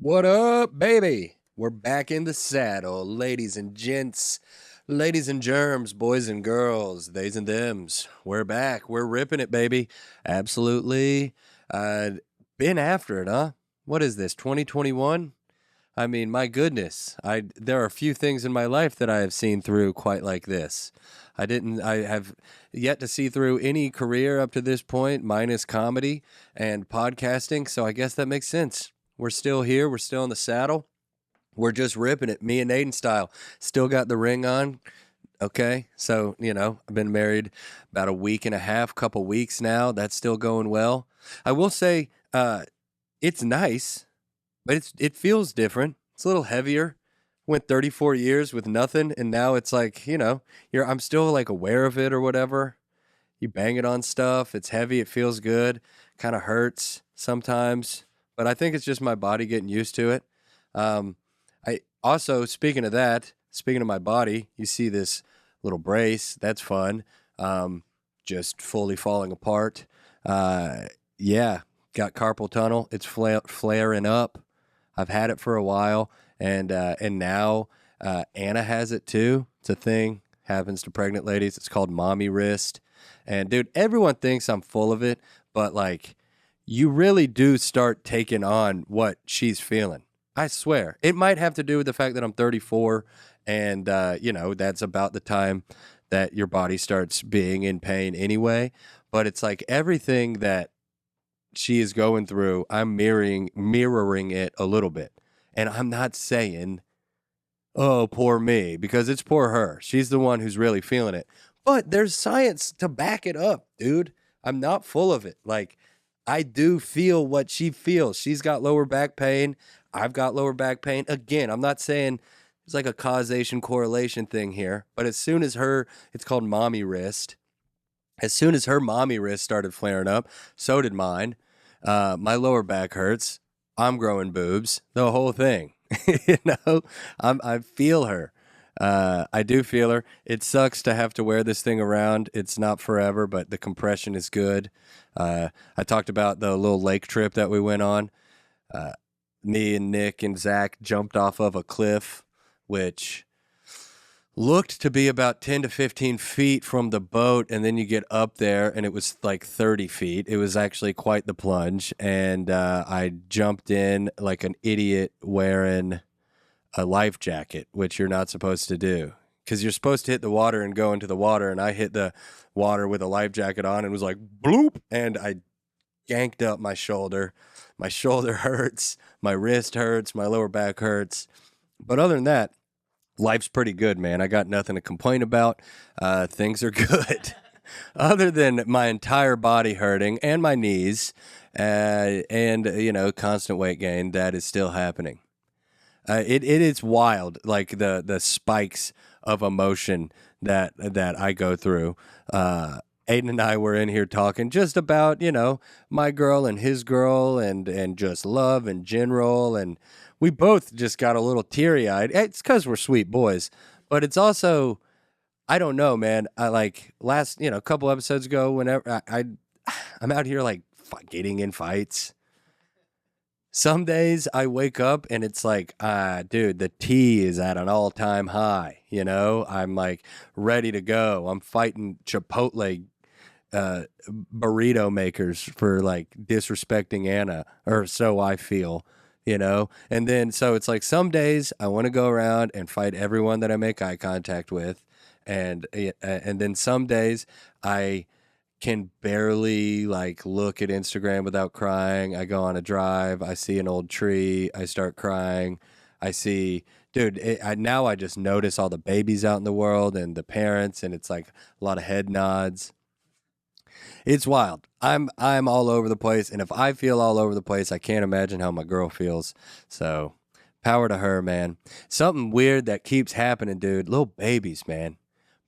What up, baby? We're back in the saddle, ladies and gents, ladies and germs, boys and girls, theys and thems. We're back. We're ripping it, baby. Absolutely. Uh, been after it, huh? What is this, 2021? I mean, my goodness. There are a few things in my life that I have seen through quite like this. I have yet to see through any career up to this point, minus comedy and podcasting. So I guess that makes sense. We're still here. We're still in the saddle. We're just ripping it, me and Aiden style. Still got the ring on. Okay. So, I've been married about a week and a half, couple weeks now. That's still going well. I will say, it's nice, but it feels different. It's a little heavier. Went 34 years with nothing, and now it's like, I'm still like aware of it or whatever. You bang it on stuff, it's heavy, it feels good, kind of hurts sometimes, but I think it's just my body getting used to it. I also, speaking of my body, you see this little brace, that's fun. Just fully falling apart. Yeah, got carpal tunnel. It's flaring up. I've had it for a while, and now Anna has it too. It's a thing, happens to pregnant ladies. It's called mommy wrist. And dude, everyone thinks I'm full of it, but like, you really do start taking on what she's feeling. I swear, it might have to do with the fact that I'm 34, and that's about the time that your body starts being in pain anyway. But it's like everything that she is going through, I'm mirroring it a little bit. And I'm not saying, oh, poor me, because it's poor her. She's the one who's really feeling it. But there's science to back it up, dude. I'm not full of it. Like, I do feel what she feels. She's got lower back pain. I've got lower back pain. Again, I'm not saying it's like a causation correlation thing here, but as soon as it's called mommy wrist. As soon as her mommy wrist started flaring up, so did mine. My lower back hurts. I'm growing boobs. The whole thing. you know, I feel her. I do feel her. It sucks to have to wear this thing around. It's not forever, but the compression is good. I talked about the little lake trip that we went on. Me and Nick and Zach jumped off of a cliff, which looked to be about 10 to 15 feet from the boat, and then you get up there and it was like 30 feet. It was actually quite the plunge, and I jumped in like an idiot wearing a life jacket, which you're not supposed to do because you're supposed to hit the water and go into the water, and I hit the water with a life jacket on and was like bloop, and I yanked up my shoulder. My shoulder hurts, my wrist hurts, my lower back hurts, but other than that, life's pretty good, man. I got nothing to complain about. Things are good. Other than my entire body hurting and my knees, and constant weight gain that is still happening. It is wild, like the spikes of emotion that I go through. Aiden and I were in here talking just about my girl and his girl, and just love in general, and we both just got a little teary eyed. It's because we're sweet boys, but it's also, I don't know, man. I like last a couple episodes ago, whenever I'm out here like getting in fights. Some days I wake up and it's like, dude, the tea is at an all-time high. I'm like ready to go. I'm fighting Chipotle burrito makers for like disrespecting Anna, or so I feel. And then so it's like some days I want to go around and fight everyone that I make eye contact with, and then some days I can barely like look at Instagram without crying. I go on a drive, I see an old tree, I start crying. I see, dude, now I just notice all the babies out in the world and the parents, and it's like a lot of head nods. It's wild. I'm all over the place, and if I feel all over the place, I can't imagine how my girl feels. So, power to her, man. Something weird that keeps happening, dude. Little babies, man.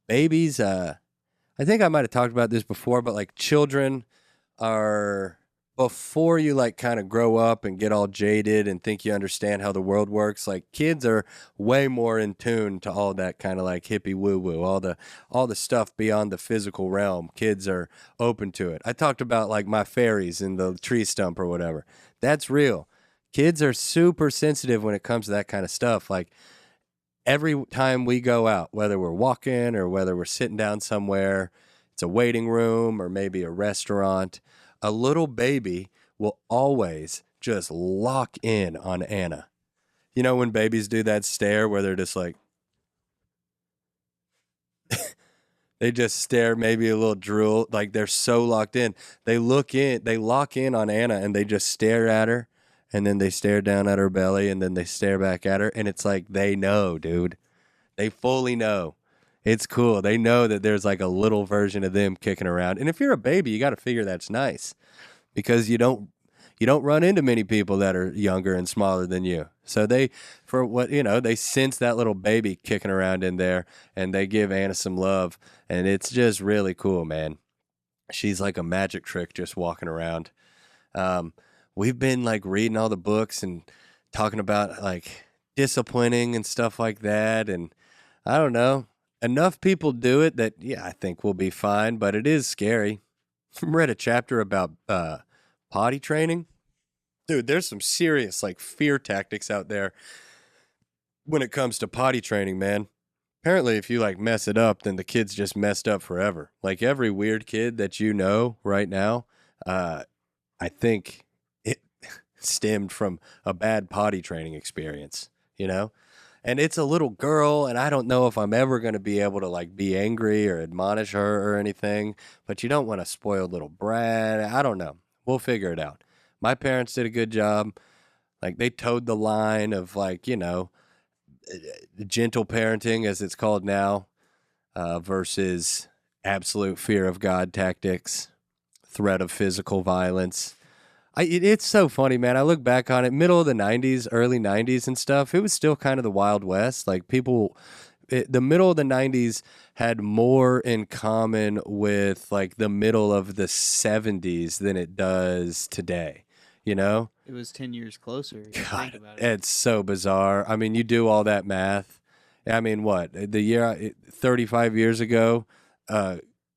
Babies, I think I might have talked about this before, but like children are, before you like kind of grow up and get all jaded and think you understand how the world works, like kids are way more in tune to all that kind of like hippie woo woo, all the stuff beyond the physical realm. Kids are open to it. I talked about like my fairies in the tree stump or whatever. That's real. Kids are super sensitive when it comes to that kind of stuff. Like every time we go out, whether we're walking or whether we're sitting down somewhere, it's a waiting room or maybe a restaurant, a little baby will always just lock in on Anna. You know, when babies do that stare where they're just like, they just stare, maybe a little drool, like they're so locked in. They look in, they lock in on Anna and they just stare at her and then they stare down at her belly and then they stare back at her. And it's like, they know, dude. They fully know. It's cool. They know that there's like a little version of them kicking around. And if you're a baby, you got to figure that's nice because you don't run into many people that are younger and smaller than you. So they, for what, they sense that little baby kicking around in there and they give Anna some love. And it's just really cool, man. She's like a magic trick just walking around. We've been like reading all the books and talking about like disciplining and stuff like that. And I don't know, enough people do it that, yeah, I think we'll be fine, but it is scary. Read a chapter about potty training. Dude, there's some serious like fear tactics out there when it comes to potty training, man. Apparently, if you like mess it up, then the kid's just messed up forever. Like every weird kid that you know right now, I think it stemmed from a bad potty training experience, you know? And it's a little girl, and I don't know if I'm ever going to be able to like be angry or admonish her or anything, but you don't want a spoiled little brat. I don't know. We'll figure it out. My parents did a good job. Like they towed the line of like, gentle parenting as it's called now, versus absolute fear of God tactics, threat of physical violence. It's so funny, man. I look back on it, middle of the 90s, early 90s and stuff. It was still kind of the Wild West. Like the middle of the 90s had more in common with like the middle of the 70s than it does today, you know? It was 10 years closer. God, Think about it. it's so bizarre. I mean, you do all that math. I mean, what? The year 35 years ago,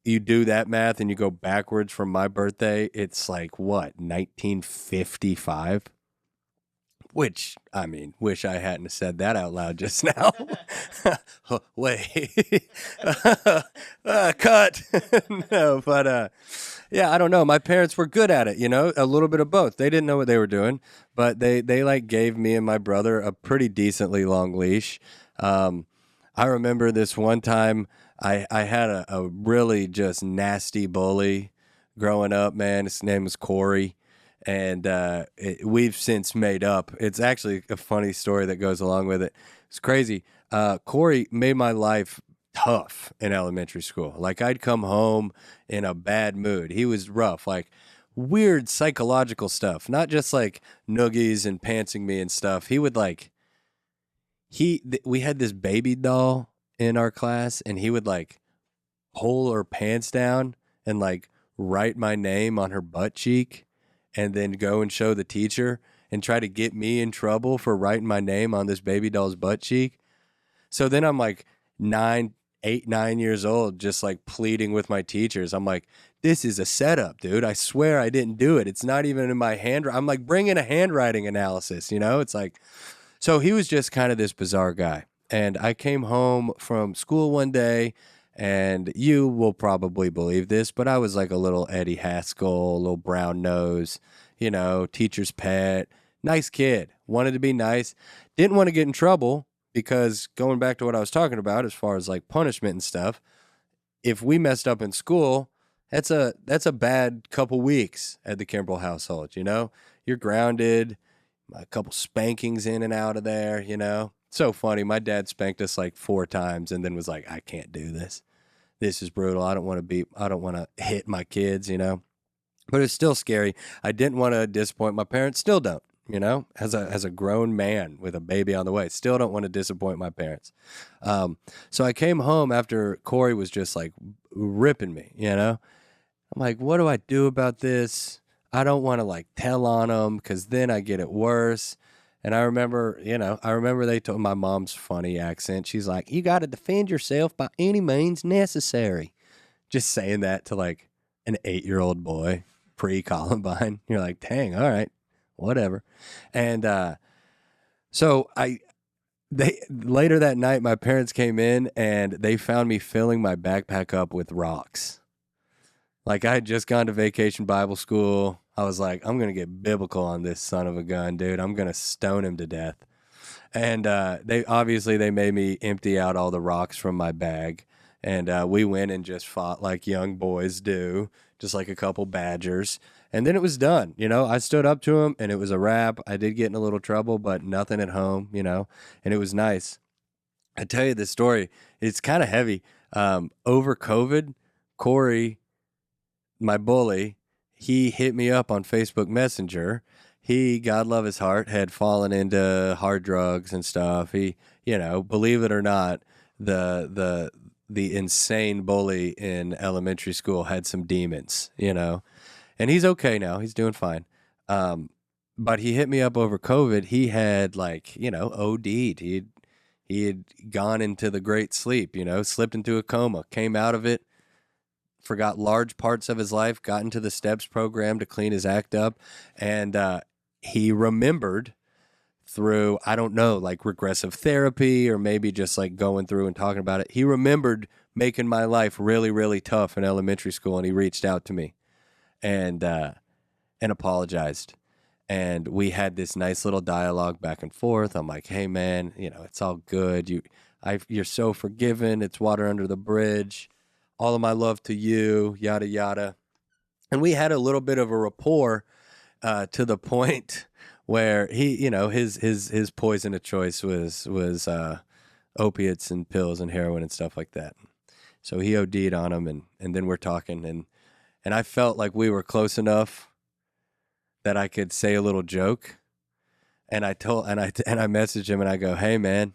you do that math and you go backwards from my birthday, it's like what, 1955? Which, I mean, wish I hadn't said that out loud just now. Wait. Cut. No, but yeah, I don't know. My parents were good at it, a little bit of both. They didn't know what they were doing, but they like gave me and my brother a pretty decently long leash. I remember this one time I had a really just nasty bully growing up, man. His name was Corey. And we've since made up. It's actually a funny story that goes along with it. It's crazy. Corey made my life tough in elementary school. Like I'd come home in a bad mood. He was rough, like weird psychological stuff, not just like noogies and pantsing me and stuff. He would like, we had this baby doll in our class and he would like pull her pants down and like write my name on her butt cheek and then go and show the teacher and try to get me in trouble for writing my name on this baby doll's butt cheek. So then I'm like 9 years old, just like pleading with my teachers. I'm like, this is a setup, dude. I swear I didn't do it. It's not even in my I'm like, bring in a handwriting analysis, It's like, so he was just kind of this bizarre guy. And I came home from school one day, and you will probably believe this, but I was like a little Eddie Haskell, a little brown nose, teacher's pet, nice kid, wanted to be nice, didn't want to get in trouble because going back to what I was talking about as far as like punishment and stuff, if we messed up in school, that's a bad couple weeks at the Kimbrell household, You're grounded, a couple spankings in and out of there, So funny. My dad spanked us like 4 times and then was like, I can't do this. This is brutal. I don't want to hit my kids, but it's still scary. I didn't want to disappoint my parents. Still don't, as a grown man with a baby on the way, still don't want to disappoint my parents. So I came home after Corey was just like ripping me, I'm like, what do I do about this? I don't want to like tell on him because then I get it worse. And I remember they told my mom's funny accent. She's like, you got to defend yourself by any means necessary. Just saying that to like an 8-year-old boy pre-Columbine. You're like, dang, all right. whatever. And so they later that night, my parents came in and they found me filling my backpack up with rocks. Like I had just gone to vacation Bible school. I was like, I'm gonna get biblical on this son of a gun, dude. I'm gonna stone him to death. And they made me empty out all the rocks from my bag, and we went and just fought like young boys do, just like a couple badgers. And then it was done. I stood up to him, and it was a wrap. I did get in a little trouble, but nothing at home. And it was nice. I tell you this story. It's kind of heavy. Over COVID, Corey, my bully, he hit me up on Facebook Messenger. He, God love his heart, had fallen into hard drugs and stuff. He, believe it or not, the insane bully in elementary school had some demons, and he's okay now. He's doing fine. But he hit me up over COVID. He had OD'd. He had gone into the great sleep, slipped into a coma, came out of it, forgot large parts of his life, got into the STEPS program to clean his act up, and he remembered through, I don't know, like regressive therapy or maybe just like going through and talking about it. He remembered making my life really, really tough in elementary school, and he reached out to me and apologized. And we had this nice little dialogue back and forth. I'm like, hey man, it's all good. You're so forgiven. It's water under the bridge. All of my love to you, yada, yada. And we had a little bit of a rapport to the point where he, his poison of choice was opiates and pills and heroin and stuff like that. So he OD'd on them, and then we're talking, and I felt like we were close enough that I could say a little joke. And I messaged him and I go, hey man,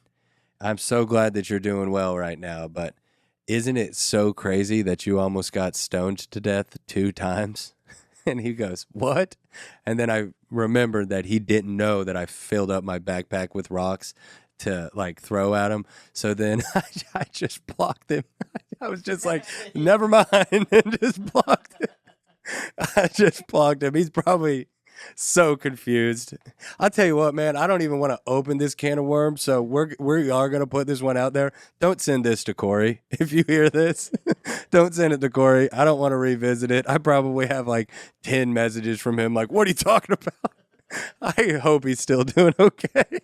I'm so glad that you're doing well right now, but isn't it so crazy that you almost got stoned to death 2 times? And he goes, what? And then I remembered that he didn't know that I filled up my backpack with rocks to like throw at him. So then I just blocked him. I was just like, never mind, and just blocked him. I just blocked him. He's probably so confused. I'll tell you what, man, I don't even want to open this can of worms, so we are going to put this one out there. Don't send this to Corey. If you hear this, don't send it to Corey. I don't want to revisit it. I probably have like 10 messages from him like, what are you talking about? I hope he's still doing okay.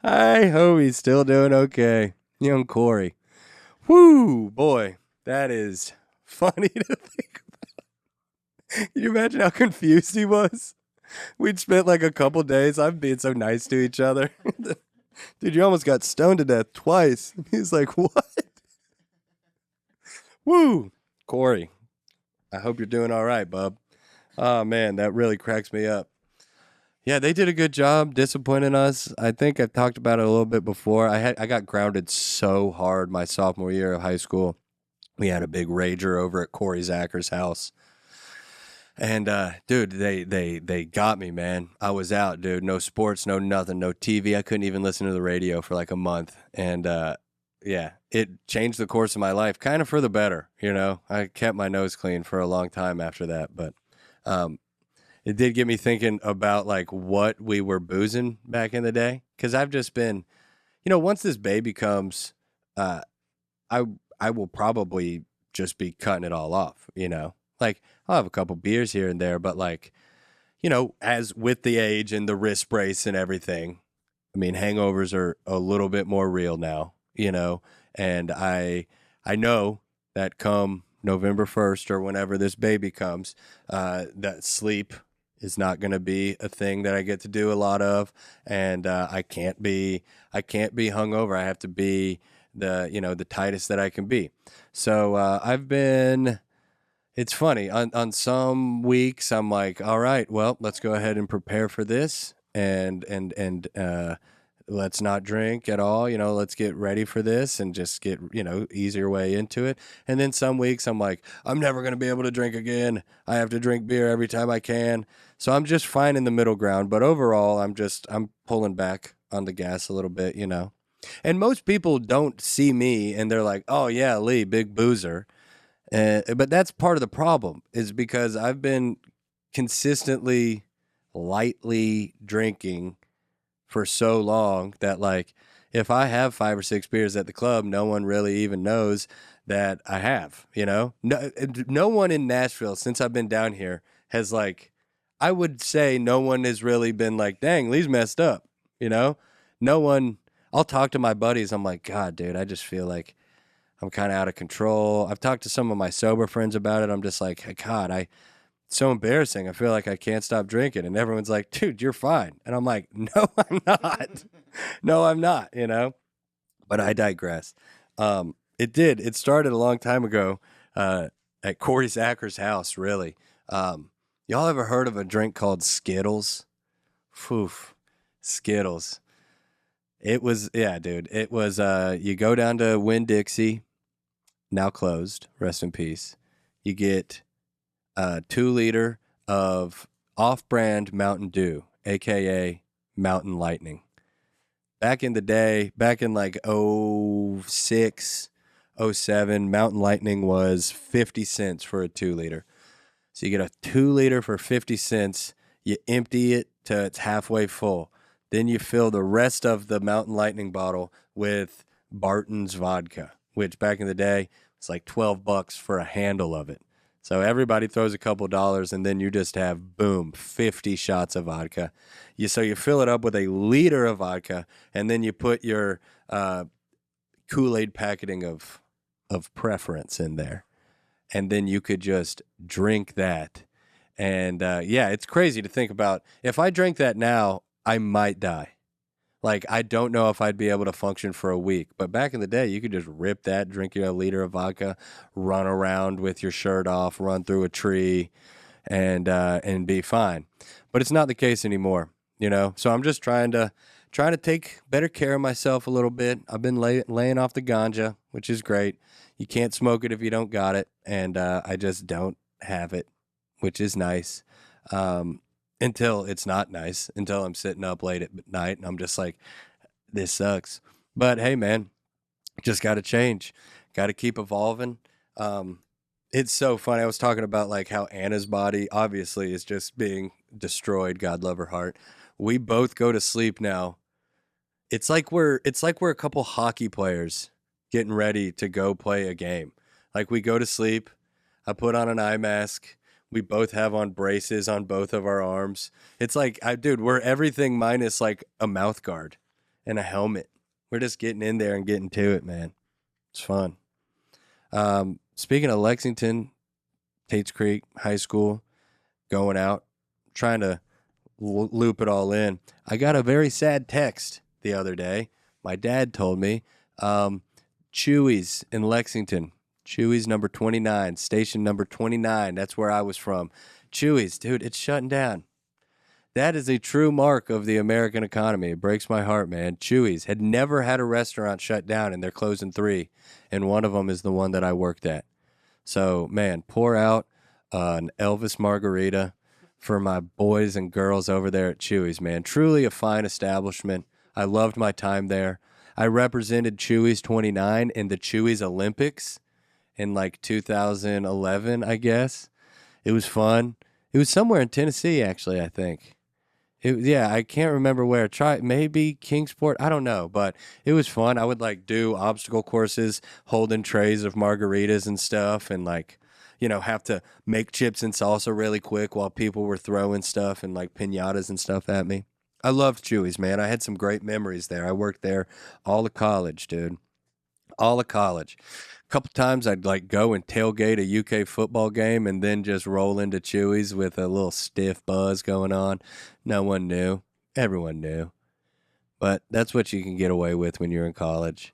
I hope he's still doing okay. Young Corey. Whoo, boy, that is funny to think. Can you imagine how confused he was? We'd spent like a couple days. I'm being so nice to each other. Dude, you almost got stoned to death twice. He's like, what? Woo! Corey, I hope you're doing all right, bub. Oh, man, that really cracks me up. Yeah, they did a good job disciplining us. I think I've talked about it a little bit before. I got grounded so hard my sophomore year of high school. We had a big rager over at Corey Zacker's house. And dude, they got me, man. I was out, dude. No sports, no nothing, no TV. I couldn't even listen to the radio for like a month. And yeah, it changed the course of my life, kind of for the better. I kept my nose clean for a long time after that, but it did get me thinking about like what we were boozing back in the day. Because I've just been, once this baby comes, I will probably just be cutting it all off. Like I'll have a couple beers here and there, but like, as with the age and the wrist brace and everything, I mean, hangovers are a little bit more real now, and I know that come November 1st or whenever this baby comes, that sleep is not going to be a thing that I get to do a lot of. And I can't be hungover. I have to be the tightest that I can be. So it's funny. On some weeks, I'm like, all right, well, let's go ahead and prepare for this, and let's not drink at all. Let's get ready for this and just get ease your way into it. And then some weeks, I'm like, I'm never going to be able to drink again. I have to drink beer every time I can. So I'm just finding the middle ground. But overall, I'm pulling back on the gas a little bit. And most people don't see me and they're like, oh yeah, Lee, big boozer. But that's part of the problem, is because I've been consistently lightly drinking for so long that, like, if I have 5 or 6 beers at the club, no one really even knows that I have, you know? No one in Nashville since I've been down here has, like, I would say no one has really been like, dang, Lee's messed up, you know? No one, I'll talk to my buddies. I'm like, God, dude, I just feel like I'm kind of out of control. I've talked to some of my sober friends about it. I'm just like, God, it's so embarrassing. I feel like I can't stop drinking. And everyone's like, dude, you're fine. And I'm like, no, I'm not. No, I'm not, you know? But I digress. It started a long time ago at Corey Zacker's house, really. Y'all ever heard of a drink called Skittles? Poof, Skittles. It was, yeah, dude. It was, you go down to Winn-Dixie, now closed, rest in peace. You get a 2 liter of off-brand Mountain Dew, aka Mountain Lightning. Back in the day, back in like '06, '07, Mountain Lightning was 50 cents for a 2 liter. So you get a 2 liter for 50 cents, you empty it to it's halfway full. Then you fill the rest of the Mountain Lightning bottle with Barton's vodka, which back in the day was like $12 for a handle of it. So everybody throws a couple dollars, and then you just have, boom, 50 shots of vodka. So you fill it up with a liter of vodka, and then you put your Kool-Aid packeting of preference in there. And then you could just drink that. And yeah, it's crazy to think about. If I drank that now, I might die. Like, I don't know if I'd be able to function for a week. But back in the day, you could just rip that, drink your liter of vodka, run around with your shirt off, run through a tree, and be fine. But it's not the case anymore, you know? So I'm just trying to take better care of myself a little bit. I've been laying off the ganja, which is great. You can't smoke it if you don't got it, and I just don't have it, which is nice. Until it's not nice, until I'm sitting up late at night and I'm just like, this sucks. But hey, man, just got to change, got to keep evolving. It's so funny. I was talking about like how Anna's body obviously is just being destroyed. God love her heart. We both go to sleep now. It's like we're a couple hockey players getting ready to go play a game. Like, we go to sleep. I put on an eye mask. We both have on braces on both of our arms. It's like, dude, we're everything minus like a mouth guard and a helmet. We're just getting in there and getting to it, man. It's fun. Speaking of Lexington, Tates Creek High School, going out, trying to loop it all in. I got a very sad text the other day. My dad told me, Chewy's in Lexington. Chewy's number 29, station number 29. That's where I was from. Chewy's, dude, it's shutting down. That is a true mark of the American economy. It breaks my heart, man. Chewy's had never had a restaurant shut down, and they're closing 3, and one of them is the one that I worked at. So, man, pour out an Elvis margarita for my boys and girls over there at Chewy's, man. Truly a fine establishment. I loved my time there. I represented Chewy's 29 in the Chewy's Olympics in like 2011, I guess. It was fun. It was somewhere in Tennessee, actually, I think. Yeah, I can't remember where. Maybe Kingsport. I don't know, but it was fun. I would like do obstacle courses, holding trays of margaritas and stuff, and like, have to make chips and salsa really quick while people were throwing stuff and like piñatas and stuff at me. I loved Chewy's, man. I had some great memories there. I worked there all of college, dude. All of college. A couple times I'd like go and tailgate a UK football game and then just roll into Chewy's with a little stiff buzz going on. No one knew. Everyone knew. But that's what you can get away with when you're in college.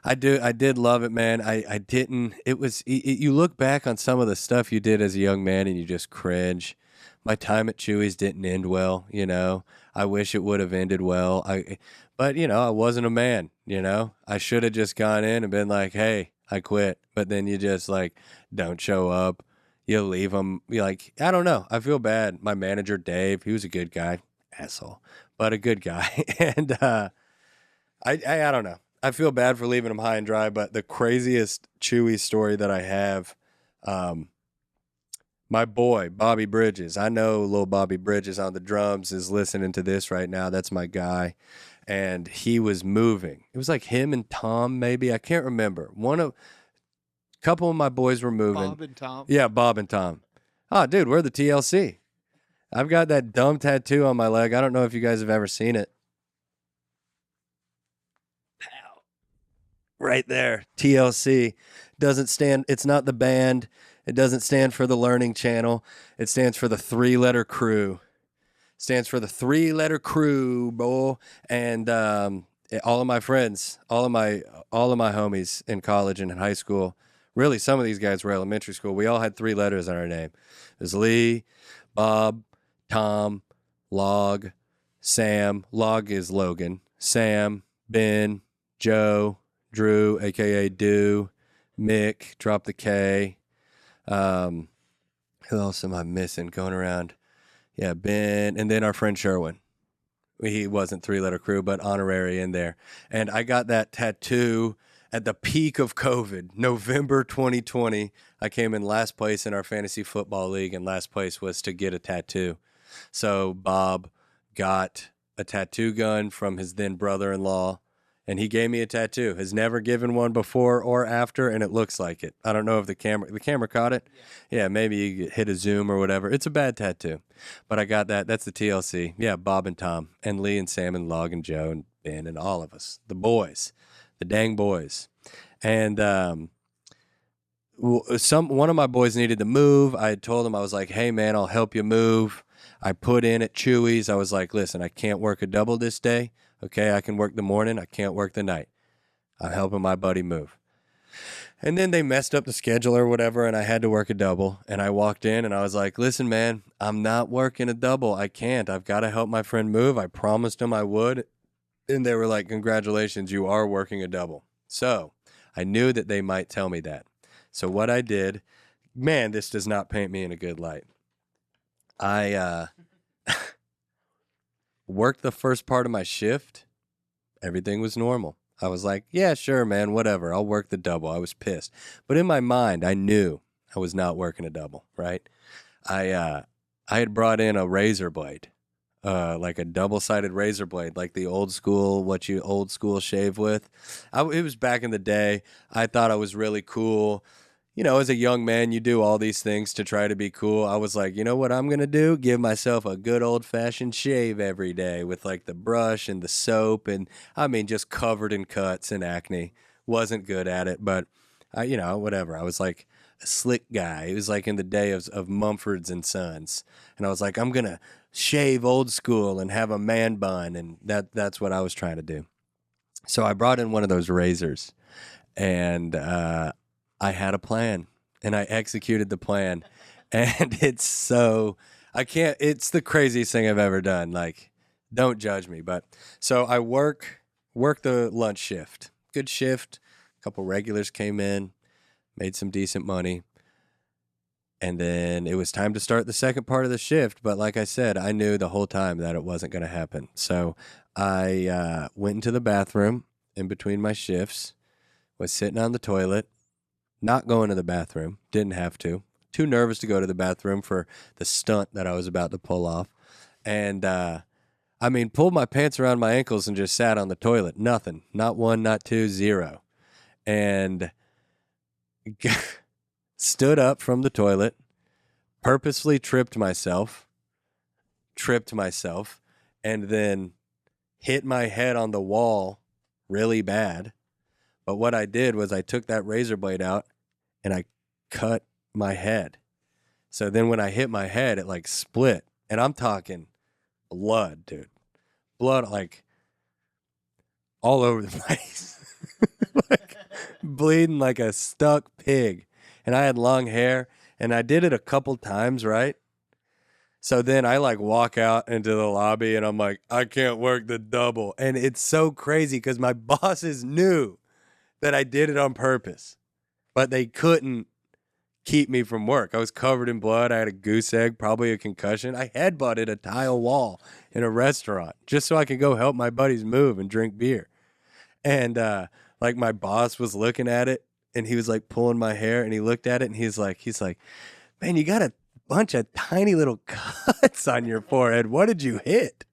I did love it, man. I didn't. You look back on some of the stuff you did as a young man and you just cringe. My time at Chewy's didn't end well, I wish it would have ended well. But I wasn't a man, I should have just gone in and been like, hey, I quit. But then you just like don't show up. You leave them. You're like, I don't know. I feel bad. My manager, Dave, he was a good guy, asshole, but a good guy. And I don't know. I feel bad for leaving him high and dry. But the craziest Chewy story that I have, My boy, Bobby Bridges. I know little Bobby Bridges on the drums is listening to this right now. That's my guy. And he was moving. It was like him and Tom, maybe. I can't remember. A couple of my boys were moving. Bob and Tom. Yeah, Bob and Tom. Oh, dude, we're the TLC. I've got that dumb tattoo on my leg. I don't know if you guys have ever seen it. Pow. Right there. TLC. Doesn't stand, it's not the band. It doesn't stand for the Learning Channel. It stands for the 3-letter crew. Stands for the 3-letter crew, bro. And all of my friends, all of my homies in college and in high school, really some of these guys were elementary school. We all had 3 letters in our name. It was Lee, Bob, Tom, Log, Sam. Log is Logan. Sam, Ben, Joe, Drew, aka Do, Mick, drop the K. Who else am I missing going around? Yeah, Ben, and then our friend Sherwin. He wasn't 3-letter crew, but honorary in there. And I got that tattoo at the peak of COVID, November 2020. I came in last place in our fantasy football league, and last place was to get a tattoo. So Bob got a tattoo gun from his then brother-in-law, and he gave me a tattoo. Has never given one before or after, and it looks like it. I don't know if the camera caught it. Yeah, maybe you hit a zoom or whatever. It's a bad tattoo, but I got that. That's the TLC. Yeah, Bob and Tom and Lee and Sam and Log and Joe and Ben and all of us, the boys, the dang boys. And one of my boys needed to move. I had told him, I was like, hey man, I'll help you move. I put in at Chewy's. I was like, listen, I can't work a double this day. Okay, I can work the morning. I can't work the night. I'm helping my buddy move. And then they messed up the schedule or whatever, and I had to work a double. And I walked in and I was like, listen, man, I'm not working a double. I can't. I've got to help my friend move. I promised him I would. And they were like, congratulations, you are working a double. So I knew that they might tell me that. So what I did, man, this does not paint me in a good light. I worked the first part of my shift. Everything was normal. I was like, yeah, sure, man, whatever. I'll work the double. I was pissed. But in my mind, I knew I was not working a double, right? I had brought in a razor blade, like a double-sided razor blade, like the old school shave with. It was back in the day. I thought I was really cool. You know, as a young man, you do all these things to try to be cool. I was like, you know what I'm going to do? Give myself a good old-fashioned shave every day with like the brush and the soap. And I mean, just covered in cuts and acne. Wasn't good at it, but whatever. I was like a slick guy. It was like in the day of Mumford's and Sons. And I was like, I'm going to shave old school and have a man bun. And that's what I was trying to do. So I brought in one of those razors and, I had a plan and I executed the plan, and it's the craziest thing I've ever done. Like, don't judge me, but so I work the lunch shift, good shift. A couple regulars came in, made some decent money. And then it was time to start the second part of the shift. But like I said, I knew the whole time that it wasn't going to happen. So I went into the bathroom in between my shifts, was sitting on the toilet, not going to the bathroom, didn't have to. Too nervous to go to the bathroom for the stunt that I was about to pull off. And, pulled my pants around my ankles and just sat on the toilet. Nothing. Not one, not two, zero. And stood up from the toilet, purposely tripped myself, and then hit my head on the wall really bad. But what I did was I took that razor blade out and I cut my head. So then when I hit my head, it like split. And I'm talking blood, dude. Blood like all over the place. Like bleeding like a stuck pig. And I had long hair and I did it a couple times, right? So then I like walk out into the lobby and I'm like, I can't work the double. And it's so crazy because my bosses knew that I did it on purpose, but they couldn't keep me from work. I was covered in blood. I had a goose egg, probably a concussion. I headbutted a tile wall in a restaurant just so I could go help my buddies move and drink beer. And like my boss was looking at it and he was like pulling my hair and he looked at it and he's like, man, you got to bunch of tiny little cuts on your forehead. What did you hit?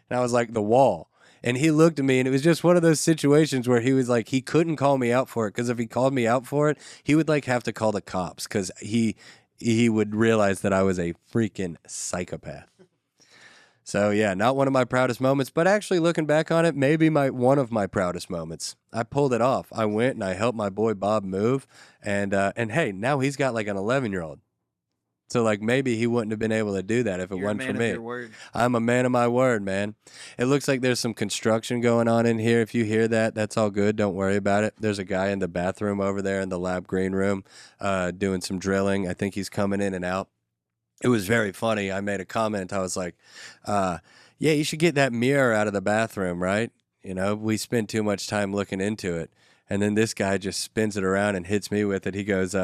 And I was like, the wall. And he looked at me, and it was just one of those situations where he was like, he couldn't call me out for it, because if he called me out for it, he would like have to call the cops, because he would realize that I was a freaking psychopath. So yeah, not one of my proudest moments, but actually looking back on it, maybe one of my proudest moments. I pulled it off. I went and I helped my boy Bob move, and hey, now he's got like an 11-year-old. So like maybe he wouldn't have been able to do that if it wasn't for me. You're a man of your word. I'm a man of my word, man. It looks like there's some construction going on in here. If you hear that, that's all good. Don't worry about it. There's a guy in the bathroom over there in the lab green room doing some drilling. I think he's coming in and out. It was very funny. I made a comment. I was like, yeah, you should get that mirror out of the bathroom, right? You know, we spend too much time looking into it. And then this guy just spins it around and hits me with it. He goes,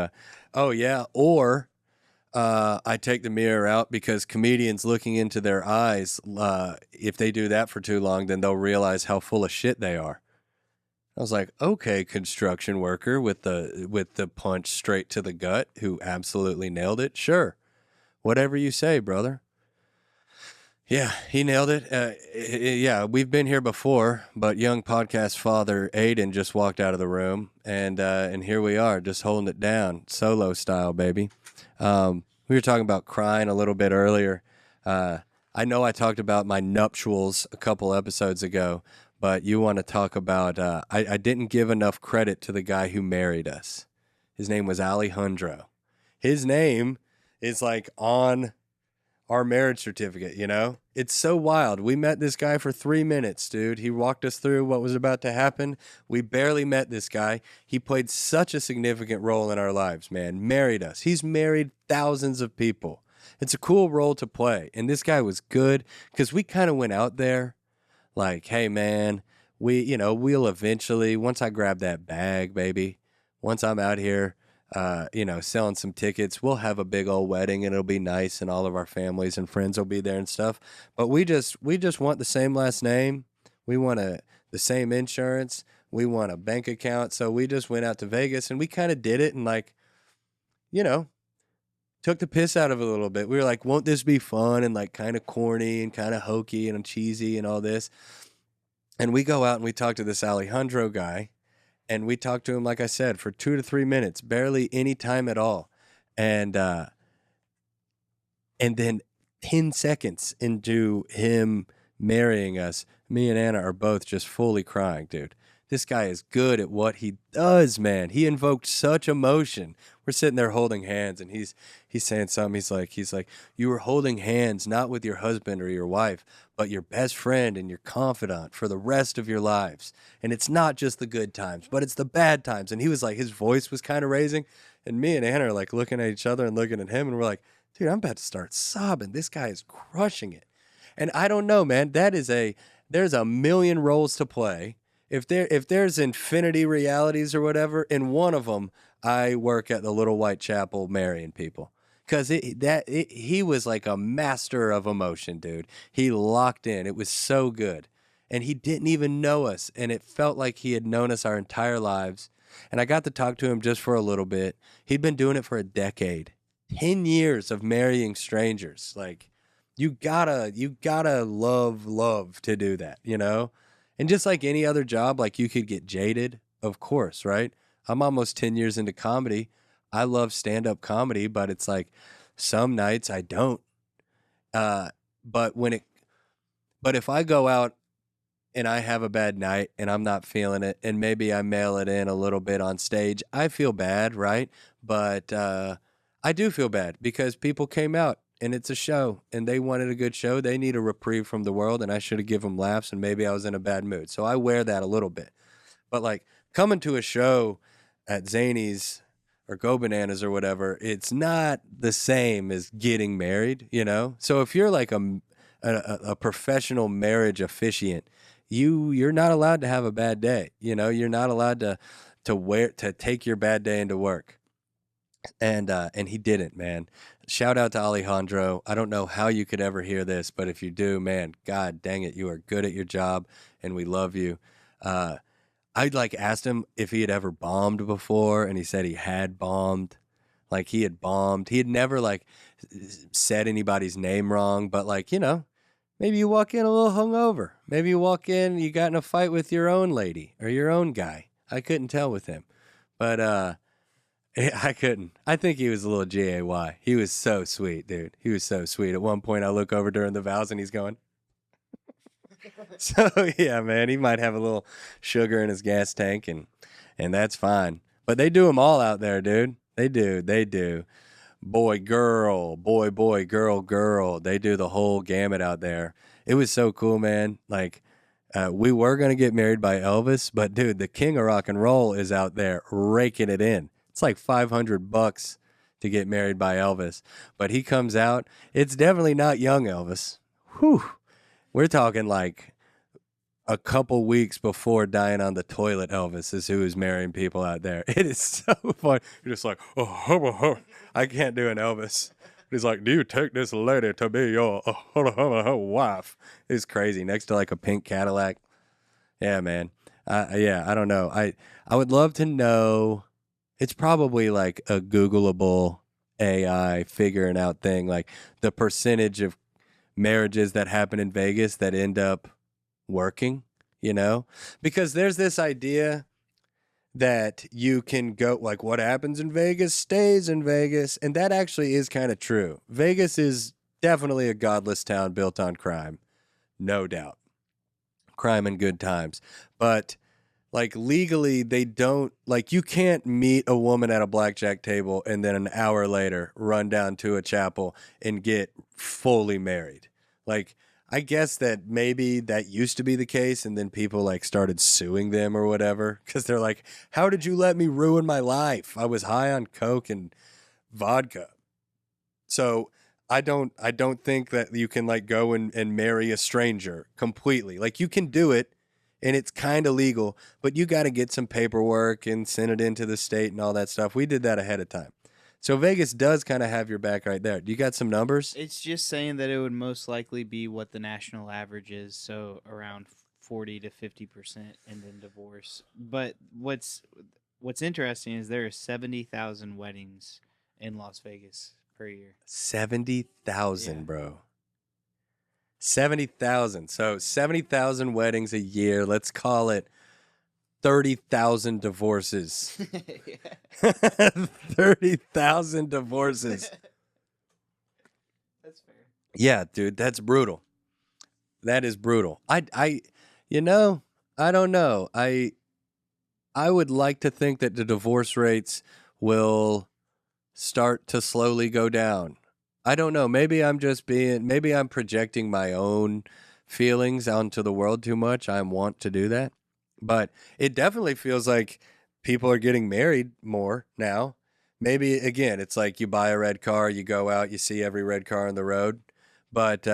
oh, yeah, or I take the mirror out because comedians looking into their eyes, if they do that for too long, then they'll realize how full of shit they are. I was like, okay, construction worker with the punch straight to the gut who absolutely nailed it. Sure. Whatever you say, brother. Yeah, he nailed it. Yeah, we've been here before, but young podcast father Aiden just walked out of the room, and here we are, just holding it down, solo style, baby. We were talking about crying a little bit earlier. I know I talked about my nuptials a couple episodes ago, but you want to talk about, I didn't give enough credit to the guy who married us. His name was Alejandro. His name is like on our marriage certificate, you know? It's so wild. We met this guy for 3 minutes, dude. He walked us through what was about to happen. We barely met this guy. He played such a significant role in our lives, man. Married us. He's married thousands of people. It's a cool role to play. And this guy was good because we kind of went out there like, hey, man, we'll eventually, once I grab that bag, baby, once I'm out here, selling some tickets, we'll have a big old wedding and it'll be nice and all of our families and friends will be there and stuff. But we just want the same last name. We want the same insurance. We want a bank account. So we just went out to Vegas and we kind of did it and took the piss out of it a little bit. We were like, won't this be fun and like kind of corny and kind of hokey and cheesy and all this? And we go out and we talk to this Alejandro guy. And we talked to him, like I said, for 2 to 3 minutes, barely any time at all. And then 10 seconds into him marrying us, me and Anna are both just fully crying, dude. This guy is good at what he does, man. He invoked such emotion. We're sitting there holding hands, and he's saying something. He's like, you were holding hands not with your husband or your wife, but your best friend and your confidant for the rest of your lives. And it's not just the good times, but it's the bad times. And he was like, his voice was kind of raising, and me and Anna are like looking at each other and looking at him, and we're like, dude, I'm about to start sobbing. This guy is crushing it. And I don't know, man. There's a million roles to play. If there's infinity realities or whatever, in one of them, I work at the Little White Chapel marrying people. Because he was like a master of emotion, dude. He locked in. It was so good. And he didn't even know us. And it felt like he had known us our entire lives. And I got to talk to him just for a little bit. He'd been doing it for a decade. 10 years of marrying strangers. Like, you gotta love to do that, you know? And just like any other job, like you could get jaded, of course, right? I'm almost 10 years into comedy. I love stand-up comedy, but it's like some nights I don't. But if I go out and I have a bad night and I'm not feeling it, and maybe I mail it in a little bit on stage, I feel bad, right? But I do feel bad because people came out and it's a show and they wanted a good show. They need a reprieve from the world, and I should have given them laughs, and maybe I was in a bad mood. So I wear that a little bit. But like coming to a show at Zany's or Go Bananas or whatever, it's not the same as getting married, you know? So if you're like a professional marriage officiant, you're not allowed to have a bad day. You know, you're not allowed to take your bad day into work. And he didn't, man. Shout out to Alejandro. I don't know how you could ever hear this, but if you do, man, God dang it, you are good at your job and we love you. I like asked him if he had ever bombed before, and he said he had bombed. Like he had bombed. He had never like said anybody's name wrong, but like, maybe you walk in a little hungover. Maybe you walk in, you got in a fight with your own lady or your own guy. I couldn't tell with him. But I couldn't. I think he was a little GAY. He was so sweet, dude. He was so sweet. At one point I look over during the vows and he's going. So yeah, man, he might have a little sugar in his gas tank and that's fine. But they do them all out there, dude. They do. Boy, girl, boy, girl, girl. They do the whole gamut out there. It was so cool, man. Like, we were going to get married by Elvis, but dude, the king of rock and roll is out there raking it in. It's like $500 to get married by Elvis, but he comes out. It's definitely not young Elvis. Whew. We're talking like a couple weeks before dying on the toilet Elvis is who is marrying people out there. It is so fun. You're just like, oh, I can't do an Elvis. He's like, do you take this lady to be your wife? It's crazy. Next to like a pink Cadillac. Yeah, man. I don't know. I would love to know. It's probably like a Googleable AI figuring out thing, like the percentage of marriages that happen in Vegas that end up working, because there's this idea that you can go like what happens in Vegas stays in Vegas. And that actually is kind of true. Vegas is definitely a godless town built on crime. No doubt. Crime and good times. But like legally, they don't like you can't meet a woman at a blackjack table and then an hour later run down to a chapel and get fully married. Like, I guess that maybe that used to be the case and then people like started suing them or whatever because they're like, how did you let me ruin my life? I was high on coke and vodka. So I don't think that you can like go and marry a stranger completely. Like you can do it and it's kind of legal, but you got to get some paperwork and send it into the state and all that stuff. We did that ahead of time. So Vegas does kind of have your back right there. Do you got some numbers? It's just saying that it would most likely be what the national average is, so around 40 to 50% and then divorce. But what's interesting is there are 70,000 weddings in Las Vegas per year. 70,000, bro. 70,000. So 70,000 weddings a year. Let's call it 30,000 divorces. 30,000 divorces. That's fair. Yeah, dude, that's brutal. That is brutal. I don't know. I would like to think that the divorce rates will start to slowly go down. I don't know. Maybe I'm projecting my own feelings onto the world too much. I want to do that. But it definitely feels like people are getting married more now. Maybe, again, it's like you buy a red car, you go out, you see every red car on the road. But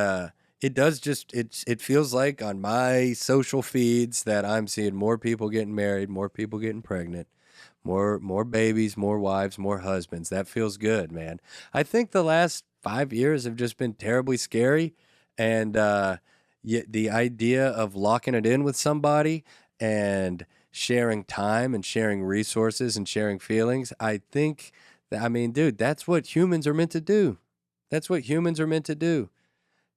it feels like on my social feeds that I'm seeing more people getting married, more people getting pregnant, more babies, more wives, more husbands. That feels good, man. I think the last 5 years have just been terribly scary. And the idea of locking it in with somebody and sharing time and sharing resources and sharing feelings, I think, dude, that's what humans are meant to do. That's what humans are meant to do.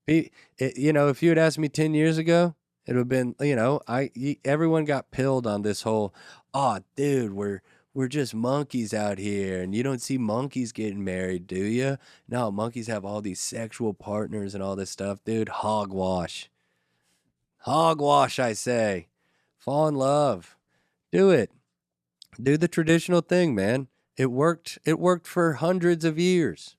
If you had asked me 10 years ago, it would have been, everyone got pilled on this whole, oh, dude, we're just monkeys out here and you don't see monkeys getting married, do you? No, monkeys have all these sexual partners and all this stuff. Dude, hogwash. Hogwash, I say. Fall in love. Do it. Do the traditional thing, man. It worked. It worked for hundreds of years.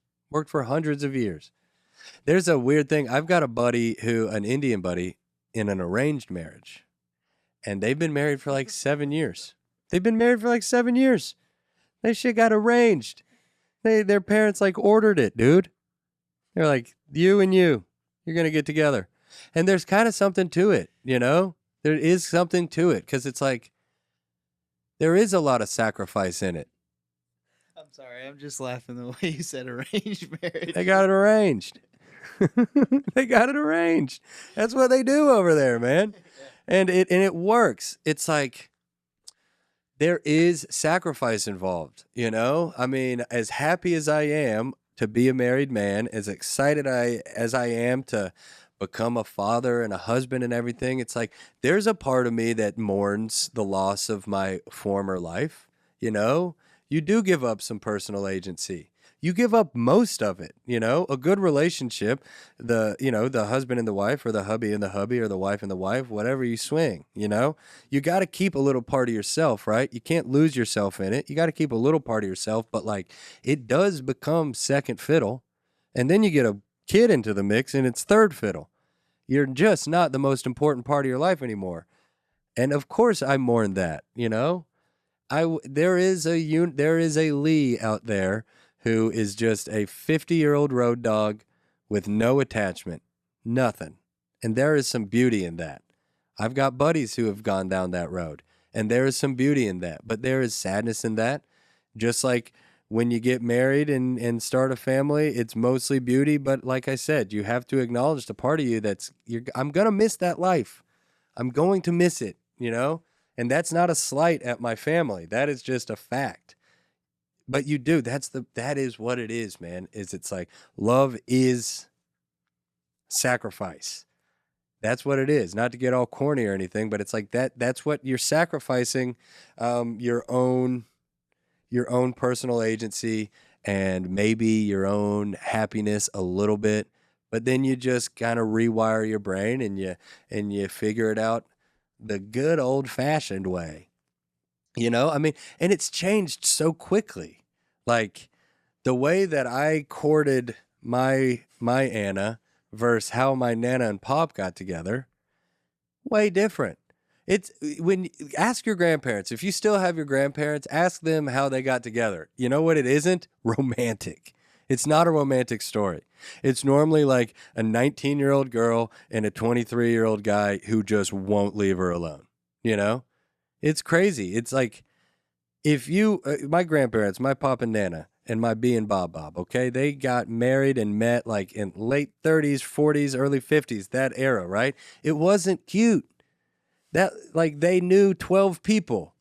There's a weird thing. I've got an Indian buddy in an arranged marriage. And they've been married for like 7 years. They shit got arranged. Their parents like ordered it, dude. They're like, you and you're going to get together. And there's kind of something to it, There is something to it because it's like there is a lot of sacrifice in it. I'm sorry. I'm just laughing the way you said arranged marriage. They got it arranged. They got it arranged. That's what they do over there, man. And it works. It's like there is sacrifice involved, you know? I mean, as happy as I am to be a married man, as excited as I am to become a father and a husband and everything, it's like there's a part of me that mourns the loss of my former life, you know? You do give up some personal agency. You give up most of it, you know? A good relationship, the husband and the wife, or the hubby and the hubby, or the wife and the wife, whatever you swing, you know? You got to keep a little part of yourself, right? You can't lose yourself in it. You got to keep a little part of yourself, but like it does become second fiddle. And then you get a kid into the mix and it's third fiddle. You're just not the most important part of your life anymore. And of course I mourn that, you know? There is a Lee out there who is just a 50-year-old road dog with no attachment, nothing. And there is some beauty in that. I've got buddies who have gone down that road, and there is some beauty in that. But there is sadness in that. Just like when you get married and start a family, it's mostly beauty. But like I said, you have to acknowledge the part of you I'm going to miss that life. I'm going to miss it, you know? And that's not a slight at my family. That is just a fact. But you do. That is what it is, man. It's like love is sacrifice. That's what it is. Not to get all corny or anything, but it's like that's what you're sacrificing, your own personal agency and maybe your own happiness a little bit. But then you just kind of rewire your brain and you figure it out the good old fashioned way. You know, I mean, and it's changed so quickly. Like the way that I courted my Anna versus how my Nana and Pop got together, way different. It's when ask your grandparents, if you still have your grandparents, ask them how they got together. You know what it isn't? Romantic. It's not a romantic story. It's normally like a 19-year-old girl and a 23-year-old guy who just won't leave her alone. You know? It's crazy. It's like if you, my grandparents, my pop and nana, and my B and Bob, okay, they got married and met like in late 30s, 40s, early 50s, that era, right? It wasn't cute. That like they knew 12 people.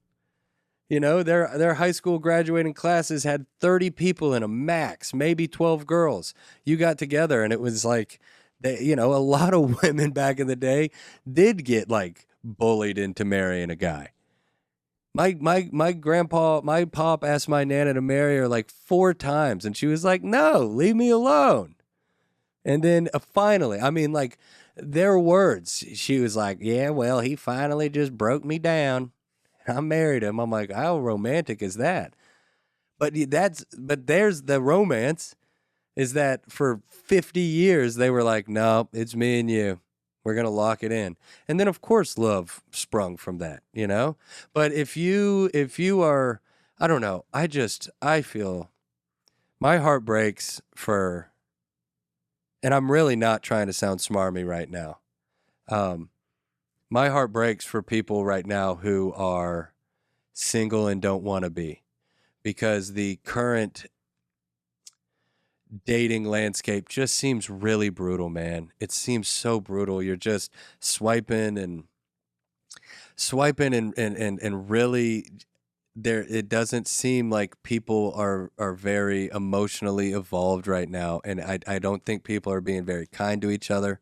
You know, their high school graduating classes had 30 people in a max, maybe 12 girls. You got together and it was like a lot of women back in the day did get like bullied into marrying a guy. My grandpa, my pop asked my nana to marry her like 4 times, and she was like, "No, leave me alone." And then finally, I mean, like their words, she was like, "Yeah, well, he finally just broke me down. I married him." I'm like, "How romantic is that?" But there's the romance is that for 50 years they were like, "No, it's me and you. We're going to lock it in." And then of course love sprung from that, you know? But if you are I don't know, I feel my heart breaks for and I'm really not trying to sound smarmy right now. Um my heart breaks for people right now who are single and don't want to be because the current dating landscape just seems really brutal, man. It seems so brutal. You're just swiping and really there it doesn't seem like people are very emotionally evolved right now. And I don't think people are being very kind to each other.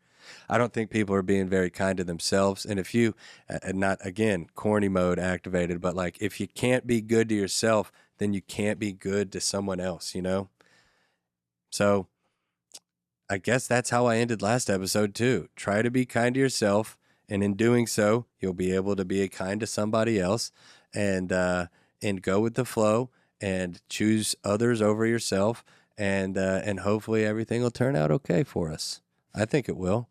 I don't think people are being very kind to themselves. And if you not again, corny mode activated, but like if you can't be good to yourself, then you can't be good to someone else, you know? So I guess that's how I ended last episode too. Try to be kind to yourself, and in doing so, you'll be able to be kind to somebody else, and go with the flow and choose others over yourself, and hopefully everything will turn out okay for us. I think it will.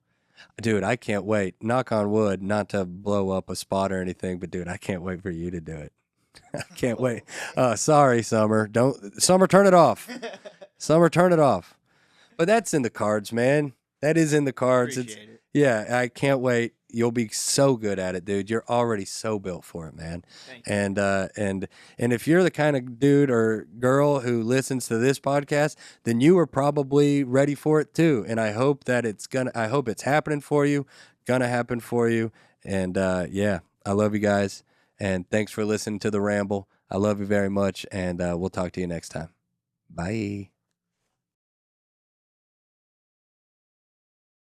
Dude, I can't wait. Knock on wood, not to blow up a spot or anything, but dude, I can't wait for you to do it. I can't wait. Sorry, Summer. Don't Summer, turn it off. Summer, turn it off. But that's in the cards, man. That is in the cards. Appreciate it. Yeah, I can't wait. You'll be so good at it, dude. You're already so built for it, man. Thank you. And if you're the kind of dude or girl who listens to this podcast, then you are probably ready for it too. And I hope that I hope it's happening for you, gonna happen for you. And yeah, I love you guys. And thanks for listening to the ramble. I love you very much, and we'll talk to you next time. Bye.